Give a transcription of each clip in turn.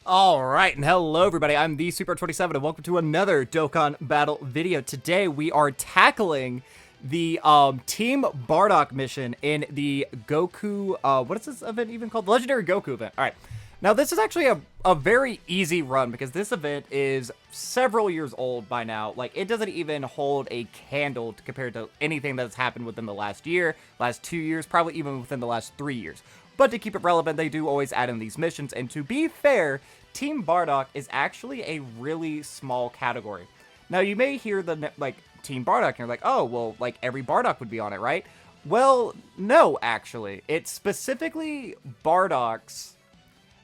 Alright, and hello everybody, I'm the Super27 and welcome to another Dokkan Battle video. Today we are tackling the Team BARDOCK mission in the Goku, what is this event even called? The Legendary Goku event. Alright, now this is actually a very easy run because this event is several years old by now. Like, it doesn't even hold a candle compared to anything that's happened within the last year, last 2 years, probably even within the last 3 years. But to keep it relevant, they do always add in these missions, and to be fair, Team BARDOCK is actually a really small category. Now, you may hear the, like, Team BARDOCK, and you're like, oh, well, like, every BARDOCK would be on it, right? Well, no, actually. It's specifically BARDOCKs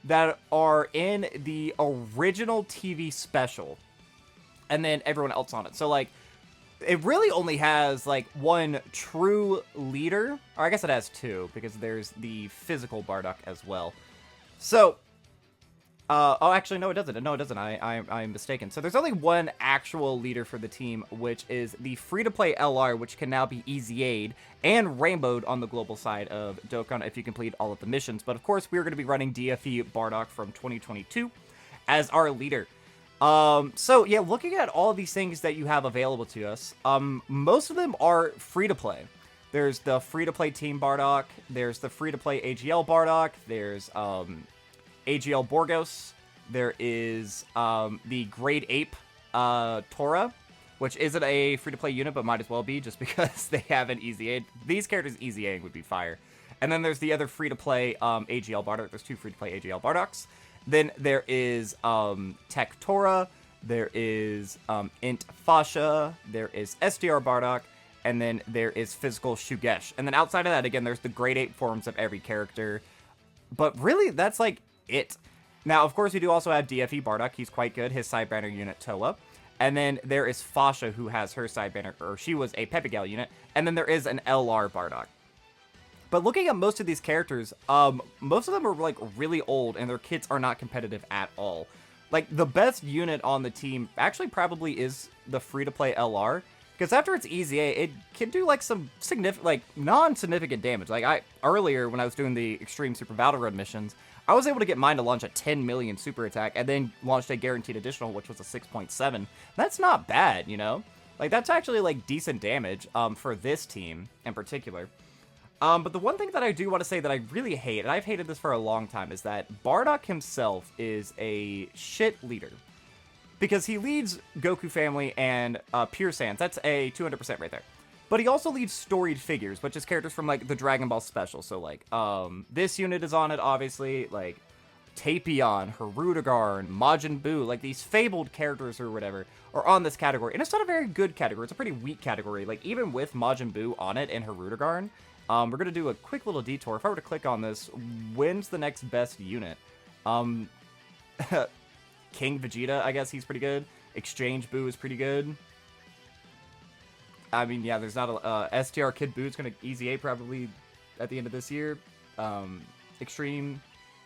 that are in the original TV special, and then everyone else on it. So, like, it really only has, like, one true leader. Or I guess it has two, because there's the physical Bardock as well. So, oh, actually, no, it doesn't. No, it doesn't. I'm mistaken. So there's only one actual leader for the team, which is the free-to-play LR, which can now be EZA'd and rainbowed on the global side of Dokkan if you complete all of the missions. But, of course, we're going to be running DFE Bardock from 2022 as our leader. So yeah, looking at all of these things that you have available to us, most of them are free-to-play. There's the free-to-play Team Bardock, there's the free-to-play AGL Bardock, there's, AGL Borgos, there is, the Grade Ape, Tora, which isn't a free-to-play unit, but might as well be, just because they have an EZA. These characters EZAing would be fire. And then there's the other free-to-play, AGL Bardock. There's two free-to-play AGL Bardocks. Then there is Tech Tora, there is Int Fasha, there is SDR Bardock, and then there is Physical Shugesh. And then outside of that, again, there's the Grade 8 forms of every character. But really, that's like it. Now, of course, we do also have DFE Bardock. He's quite good. His side banner unit, Toa. And then there is Fasha, who has her side banner, or she was a Pepigal unit. And then there is an LR Bardock. But looking at most of these characters, most of them are, like, really old, and their kits are not competitive at all. Like, the best unit on the team actually probably is the free-to-play LR, because after it's EZA, it can do, like, some significant, like, non-significant damage. Like, earlier, when I was doing the Extreme Super Battle Run missions, I was able to get mine to launch a 10 million super attack, and then launched a guaranteed additional, which was a 6.7. That's not bad, you know? Like, that's actually, like, decent damage, for this team in particular. But the one thing that I do want to say that I really hate, and I've hated this for a long time, is that Bardock himself is a shit leader. Because he leads Goku Family and Pure Sans. That's a 200% right there. But he also leads storied figures, which is characters from, like, the Dragon Ball Special. So, like, this unit is on it, obviously. Like, Tapion, Hirudegarn, Majin Buu, like, these fabled characters or whatever are on this category. And it's not a very good category. It's a pretty weak category. Like, even with Majin Buu on it and Hirudegarn, we're going to do a quick little detour. If I were to click on this, when's the next best unit? King Vegeta, I guess he's pretty good. Exchange Buu is pretty good. I mean, yeah, there's not a... STR Kid Buu is going to EZA probably at the end of this year. Extreme,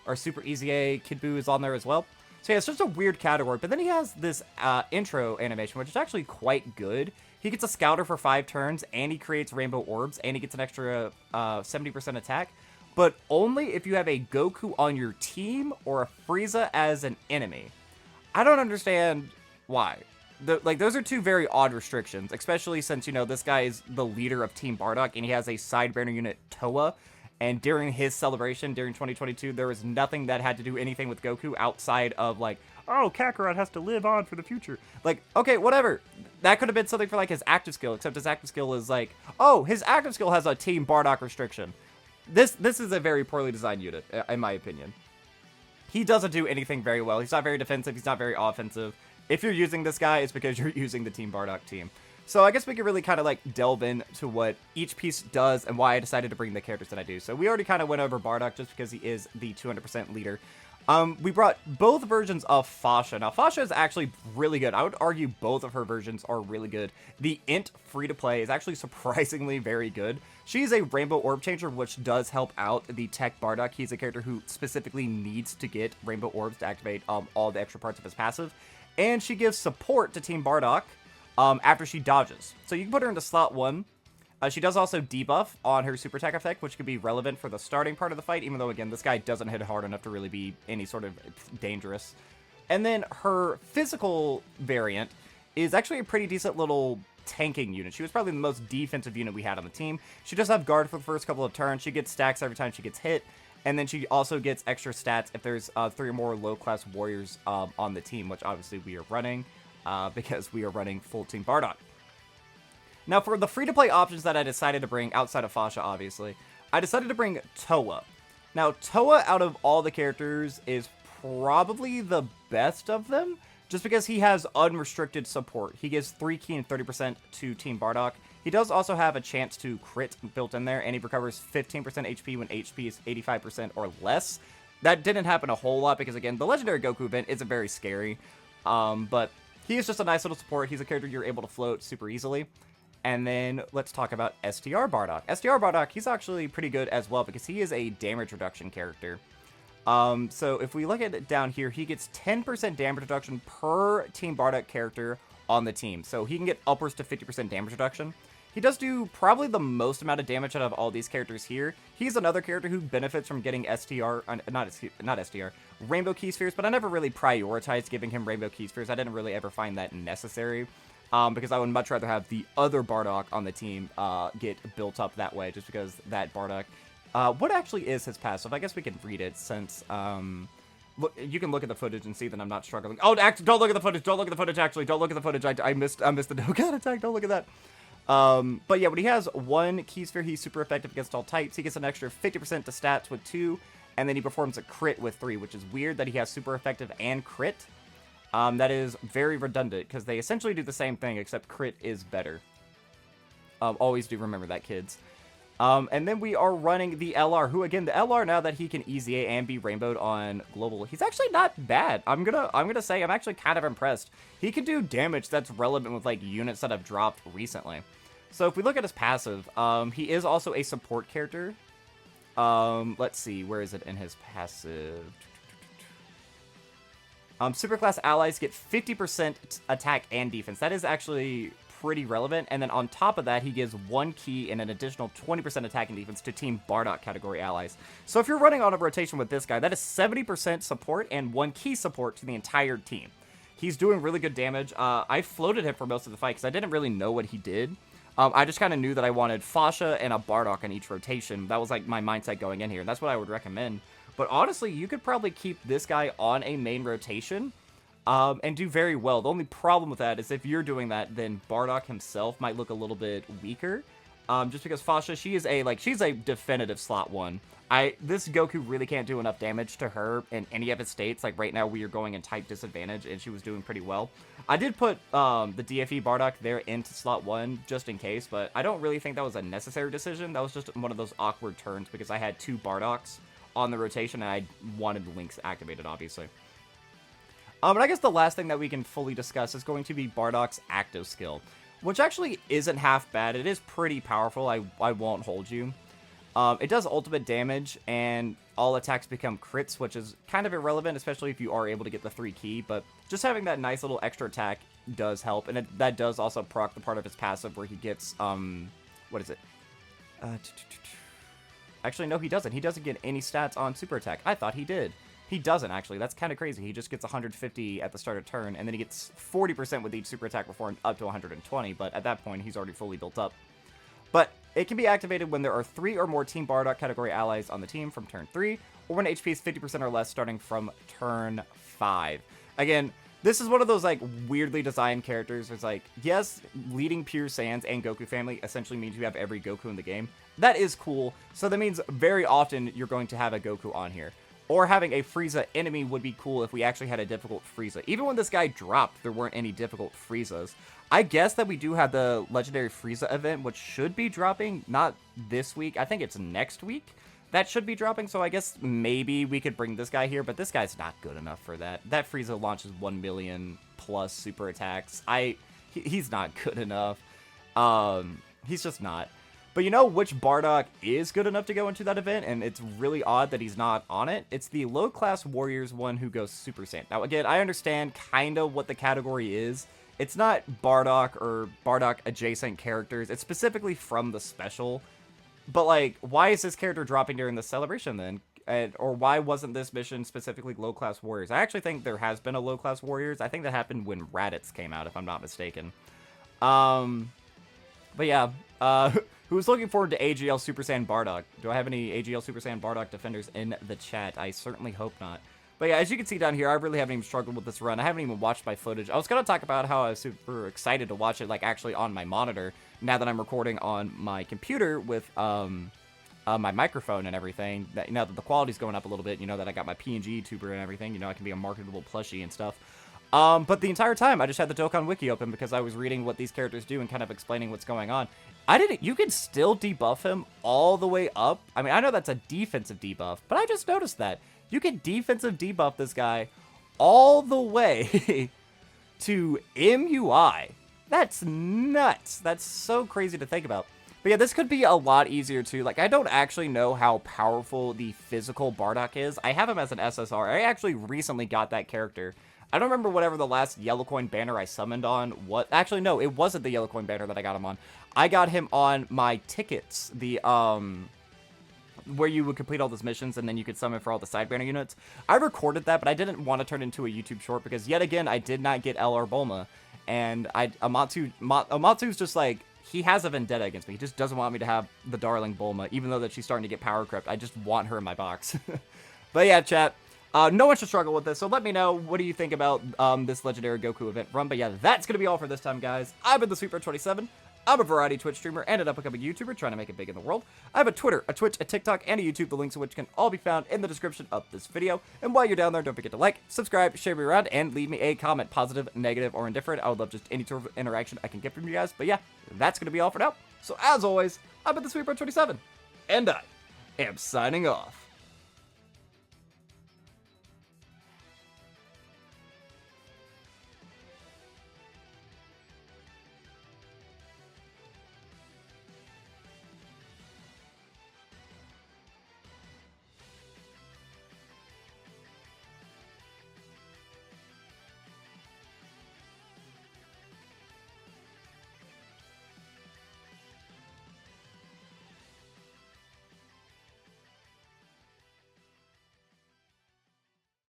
or Super EZA Kid Buu is on there as well. So yeah, it's just a weird category. But then he has this intro animation, which is actually quite good. He gets a Scouter for 5 turns, and he creates Rainbow Orbs, and he gets an extra 70% attack. But only if you have a Goku on your team or a Frieza as an enemy. I don't understand why. Like, those are two very odd restrictions, especially since, you know, this guy is the leader of Team Bardock, and he has a side banner unit, Toa. And during his celebration, during 2022, there was nothing that had to do anything with Goku outside of, like, oh, Kakarot has to live on for the future. Like, okay, whatever. That could have been something for, like, his active skill, except his active skill is, like, oh, his active skill has a Team Bardock restriction. This is a very poorly designed unit, in my opinion. He doesn't do anything very well. He's not very defensive. He's not very offensive. If you're using this guy, it's because you're using the Team Bardock team. So I guess we could really kind of, like, delve into what each piece does and why I decided to bring the characters that I do. So we already kind of went over Bardock just because he is the 200% leader. We brought both versions of Fasha. Now, Fasha is actually really good. I would argue both of her versions are really good. The Int free-to-play is actually surprisingly very good. She's a Rainbow Orb Changer, which does help out the Tech Bardock. He's a character who specifically needs to get Rainbow Orbs to activate all the extra parts of his passive. And she gives support to Team Bardock after she dodges. So you can put her into slot 1. She does also debuff on her super attack effect, which could be relevant for the starting part of the fight, even though, again, this guy doesn't hit hard enough to really be any sort of dangerous. And then her physical variant is actually a pretty decent little tanking unit. She was probably the most defensive unit we had on the team. She does have guard for the first couple of turns. She gets stacks every time she gets hit. And then she also gets extra stats if there's 3 or more low-class warriors on the team, which obviously we are running because we are running full team BARDOCK. Now, for the free-to-play options that I decided to bring, outside of Fasha, obviously, I decided to bring Toa. Now, Toa, out of all the characters, is probably the best of them, just because he has unrestricted support. He gives 3 ki and 30% to Team BARDOCK. He does also have a chance to crit built in there, and he recovers 15% HP when HP is 85% or less. That didn't happen a whole lot because, again, the Legendary Goku event isn't very scary, but he is just a nice little support. He's a character you're able to float super easily. And then let's talk about STR BARDOCK. STR BARDOCK, he's actually pretty good as well because he is a damage reduction character. So if we look at it down here, he gets 10% damage reduction per Team BARDOCK character on the team. So he can get upwards to 50% damage reduction. He does do probably the most amount of damage out of all these characters here. He's another character who benefits from getting not STR, Rainbow Key Spheres, but I never really prioritized giving him Rainbow Key Spheres. I didn't really ever find that necessary. Because I would much rather have the other BARDOCK on the team get built up that way, just because that BARDOCK... what actually is his passive? I guess we can read it, since... look, you can look at the footage and see that I'm not struggling. Oh, don't look at the footage! Don't look at the footage, actually! Don't look at the footage! I missed the Dokkan attack! Don't look at that! But yeah, when he has 1 Key Sphere, he's super effective against all types. He gets an extra 50% to stats with 2, and then he performs a crit with 3, which is weird that he has super effective and crit. That is very redundant, because they essentially do the same thing, except crit is better. Always do remember that, kids. And then we are running the LR, who, again, the LR, now that he can EZA and be rainbowed on global, he's actually not bad. I'm gonna say I'm actually kind of impressed. He can do damage that's relevant with, like, units that have dropped recently. So if we look at his passive, he is also a support character. Let's see, where is it in his passive? Superclass allies get 50% attack and defense. That is actually pretty relevant. And then on top of that, he gives 1 key and an additional 20% attack and defense to Team BARDOCK category allies. So if you're running on a rotation with this guy, that is 70% support and 1 key support to the entire team. He's doing really good damage. I floated him for most of the fight because I didn't really know what he did. I just kind of knew that I wanted Fasha and a BARDOCK in each rotation. That was like my mindset going in here, and that's what I would recommend. But honestly, you could probably keep this guy on a main rotation and do very well. The only problem with that is if you're doing that, then BARDOCK himself might look a little bit weaker. Just because Fasha, she's a definitive slot 1. This Goku really can't do enough damage to her in any of his states. Like right now, we are going in type disadvantage, and she was doing pretty well. I did put the DFE BARDOCK there into slot 1 just in case, but I don't really think that was a necessary decision. That was just one of those awkward turns because I had 2 BARDOCKs on the rotation, and I wanted the links activated, obviously. But I guess the last thing that we can fully discuss is going to be BARDOCK's active skill, which actually isn't half bad. It is pretty powerful, I won't hold you. It does ultimate damage, and all attacks become crits, which is kind of irrelevant, especially if you are able to get the 3 key, but just having that nice little extra attack does help, and that does also proc the part of his passive where he gets, what is it? Actually, no, he doesn't. He doesn't get any stats on super attack. I thought he did. He doesn't, actually. That's kind of crazy. He just gets 150 at the start of turn, and then he gets 40% with each super attack before up to 120, but at that point, he's already fully built up. But it can be activated when there are 3 or more Team BARDOCK category allies on the team from turn 3, or when HP is 50% or less starting from turn 5. Again, this is one of those, like, weirdly designed characters. It's like, yes, leading pure Saiyans and Goku family essentially means you have every Goku in the game. That is cool. So that means very often you're going to have a Goku on here. Or having a Frieza enemy would be cool if we actually had a difficult Frieza. Even when this guy dropped, there weren't any difficult Friezas. I guess that we do have the Legendary Frieza event, which should be dropping, not this week. I think it's next week. That should be dropping, so I guess maybe we could bring this guy here, but this guy's not good enough for that. That Frieza launches 1 million plus super attacks. He's not good enough. He's just not. But you know which BARDOCK is good enough to go into that event, and it's really odd that he's not on it? It's the low-class Warriors one who goes Super Saiyan. Now, again, I understand kind of what the category is. it's not Bardock or Bardock adjacent characters. It's specifically from the special. But, like, why is this character dropping during the celebration then? Or why wasn't this mission specifically low-class warriors? I actually think there has been a low-class warriors. I think that happened when Raditz came out, if I'm not mistaken. But yeah, who's looking forward to AGL Super Saiyan Bardock? Do I have any AGL Super Saiyan Bardock defenders in the chat? I certainly hope not. But yeah, as you can see down here, I really haven't even struggled with this run. I haven't even watched my footage. I was going to talk about how I was super excited to watch it, like, actually on my monitor, now that I'm recording on my computer with, my microphone and everything. Now that the quality's going up a little bit, you know, that I got my PNG YouTuber and everything, you know, I can be a marketable plushie and stuff. But the entire time, I just had the Dokkan Wiki open because I was reading what these characters do and kind of explaining what's going on. You can still debuff him all the way up. I mean, I know that's a defensive debuff, but I just noticed that. You can defensive debuff this guy all the way to MUI. That's nuts. That's so crazy to think about. But yeah, this could be a lot easier too. Like, I don't actually know how powerful the physical Bardock is. I have him as an SSR. I actually recently got that character. I don't remember whatever the last yellow coin banner I summoned on. What? Actually, no, it wasn't the yellow coin banner that I got him on. I got him on my tickets. The, where you would complete all those missions and then you could summon for all the side banner units. I recorded that, but I didn't want to turn it into a YouTube short because, yet again, I did not get LR Bulma. And Amatsu's just like, he has a vendetta against me. He just doesn't want me to have the darling Bulma, even though that she's starting to get power crept. I just want her in my box. But yeah, chat. No one should struggle with this, so let me know, what do you think about this Legendary Goku event run? But yeah, that's going to be all for this time, guys. I've been the Sweetbird27. I'm a variety Twitch streamer and an up-and-coming YouTuber trying to make it big in the world. I have a Twitter, a Twitch, a TikTok, and a YouTube, the links of which can all be found in the description of this video. And while you're down there, don't forget to like, subscribe, share me around, and leave me a comment, positive, negative, or indifferent. I would love just any sort of interaction I can get from you guys. But yeah, that's going to be all for now. So as always, I've been the Sweetbird27, and I am signing off.